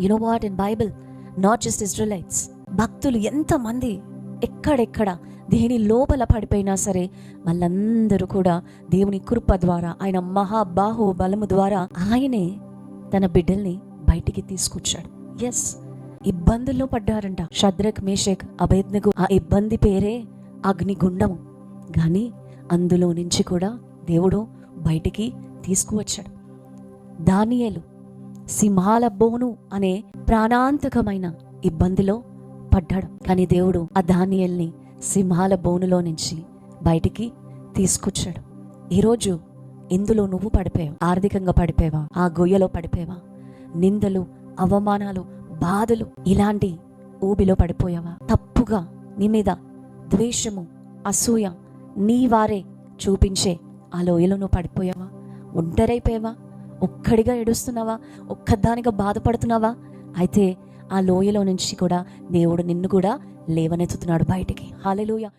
You know what, in Bible not just Israelites, భక్తులు ఎంతమంది ఎక్కడెక్కడ దేని లోపల పడిపోయినా సరే వాళ్ళందరూ కూడా దేవుని కృప ద్వారా, ఆయన మహాబాహు బలము ద్వారా ఆయనే తన బిడ్డల్ని బయటికి తీసుకొచ్చాడు. ఎస్, ఇబ్బందుల్లో పడ్డారంట షద్రక్, మేషక్, అబేద్నెగో. ఆ ఇబ్బంది పేరే అగ్నిగుండము. కానీ అందులో నుంచి కూడా దేవుడు బయటికి తీసుకువచ్చాడు. దానియేలు సింహాల బోను అనే ప్రాణాంతకమైన ఇబ్బందిలో పడ్డాడు. కానీ దేవుడు ఆ దానియేల్ని సింహాల బోనులో నుంచి బయటికి తీసుకొచ్చాడు. ఈరోజు ఎందులో నువ్వు పడిపోయావు? ఆర్థికంగా పడిపోయావా? ఆ గొయ్యలో పడిపోయావా? నిందలు, అవమానాలు, బాధలు, ఇలాంటి ఊబిలో పడిపోయావా? తప్పుగా నీ మీద ద్వేషము, అసూయ నీ వారే చూపించే ఆ లోయలో నువ్వు పడిపోయావా? ఒంటరైపోయావా? ఒక్కడిగా ఏడుస్తున్నావా? ఒక్కదానిగా బాధపడుతున్నావా? అయితే ఆ లోయలో నుంచి కూడా దేవుడు నిన్ను కూడా లేవనెత్తుతున్నాడు బయటికి. హల్లెలూయా.